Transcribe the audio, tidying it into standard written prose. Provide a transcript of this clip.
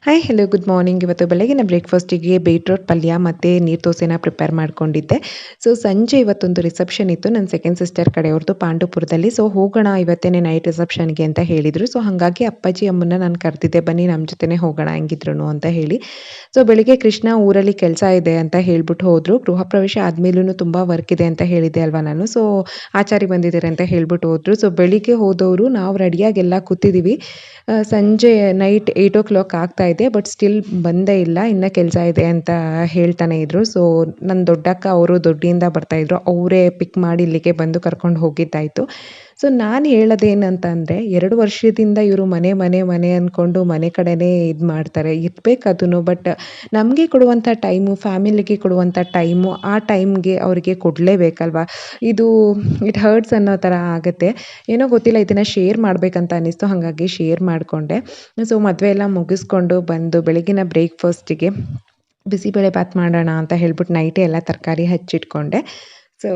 Hi hello good morning. ಇವತ್ತು ಬೆಳಗಿನ ಬ್ರೇಕ್‌ಫಾಸ್ಟಿಗೆ beetroot ಪಲ್ಯ ಮತ್ತು ನೀರು ದೋಸೆನ ಪ್ರಿಪೇರ್ ಮಾಡ್ಕೊಂಡಿದ್ದೆ. ಸೊ ಸಂಜೆ ಇವತ್ತೊಂದು ರಿಸೆಪ್ಷನ್ ಇತ್ತು ನನ್ನ ಸೆಕೆಂಡ್ ಸಿಸ್ಟರ್ ಕಡೆಯವ್ರದ್ದು ಪಾಂಡುಪುರದಲ್ಲಿ. ಸೊ ಹೋಗೋಣ ಇವತ್ತೇನೆ ನೈಟ್ ರಿಸೆಪ್ಷನ್‌ಗೆ ಅಂತ ಹೇಳಿದರು. ಸೊ ಹಾಗಾಗಿ ಅಪ್ಪಾಜಿ ಅಮ್ಮನ್ನ ನಾನು ಕರೆದಿದ್ದೆ, ಬನ್ನಿ ನಮ್ಮ ಜೊತೆನೇ ಹೋಗೋಣ ಹೆಂಗಿದ್ರೂ ಅಂತ ಹೇಳಿ. ಸೊ ಬೆಳಿಗ್ಗೆ ಕೃಷ್ಣ ಊರಲ್ಲಿ ಕೆಲಸ ಇದೆ ಅಂತ ಹೇಳ್ಬಿಟ್ಟು ಹೋದರು. ಗೃಹ ಪ್ರವೇಶ ಆದಮೇಲೂ ತುಂಬ ವರ್ಕ್ ಇದೆ ಅಂತ ಹೇಳಿದ್ದೆ ಅಲ್ವಾ ನಾನು. ಸೊ ಆಚಾರಿ ಬಂದಿದ್ದಾರೆ ಅಂತ ಹೇಳ್ಬಿಟ್ಟು ಹೋದರು. ಸೊ ಬೆಳಿಗ್ಗೆ ಹೋದವರು ನಾವು ರೆಡಿಯಾಗಿ ಎಲ್ಲ ಕೂತಿದ್ದೀವಿ. ಸಂಜೆ ನೈಟ್ 8:00 ಆಗ್ತಾ ಇದೆ. ಬಟ್ ಸ್ಟಿಲ್ ಬಂದೇ ಇಲ್ಲ. ಇನ್ನ ಕೆಲಸ ಇದೆ ಅಂತ ಹೇಳ್ತಾನೆ ಇದ್ರು. ಸೊ ನನ್ನ ದೊಡ್ಡಕ್ಕ ಅವರು ದೊಡ್ಡಿಯಿಂದ ಬರ್ತಾಯಿದ್ರು. ಅವರೇ ಪಿಕ್ ಮಾಡಿ ಇಲ್ಲಿಗೆ ಬಂದು ಕರ್ಕೊಂಡು ಹೋಗಿದ್ದಾಯಿತು. ಸೊ ನಾನು ಹೇಳೋದೇನಂತಂದರೆ 2 ವರ್ಷದಿಂದ ಇವರು ಮನೆ, ಮನೆ, ಮನೆ ಅಂದ್ಕೊಂಡು ಮನೆ ಕಡೆನೇ ಇದು ಮಾಡ್ತಾರೆ. ಇರ್ಬೇಕು ಅದೂ. ಬಟ್ ನಮಗೆ ಕೊಡುವಂಥ ಟೈಮು, ಫ್ಯಾಮಿಲಿಗೆ ಕೊಡುವಂಥ ಟೈಮು, ಆ ಟೈಮ್‌ಗೆ ಅವರಿಗೆ ಕೊಡಲೇಬೇಕಲ್ವಾ? ಇದು ಇಟ್ ಹರ್ಟ್ಸ್ ಅನ್ನೋ ಥರ ಆಗುತ್ತೆ. ಏನೋ ಗೊತ್ತಿಲ್ಲ, ಇದನ್ನು ಶೇರ್ ಮಾಡಬೇಕಂತ ಅನ್ನಿಸ್ತು. ಹಾಗಾಗಿ ಶೇರ್ ಮಾಡಿಕೊಂಡೆ. ಸೊ ಮದುವೆ ಎಲ್ಲ ಮುಗಿಸ್ಕೊಂಡು ಬಂದು ಬೆಳಗಿನ ಬ್ರೇಕ್‌ಫಾಸ್ಟಿಗೆ ಬಿಸಿಬೇಳೆ ಬಾತ್ ಮಾಡೋಣ ಅಂತ ಹೇಳ್ಬಿಟ್ಟು ನೈಟೇ ಎಲ್ಲ ತರಕಾರಿ ಹೆಚ್ಚಿಟ್ಕೊಂಡೆ. ಸೊ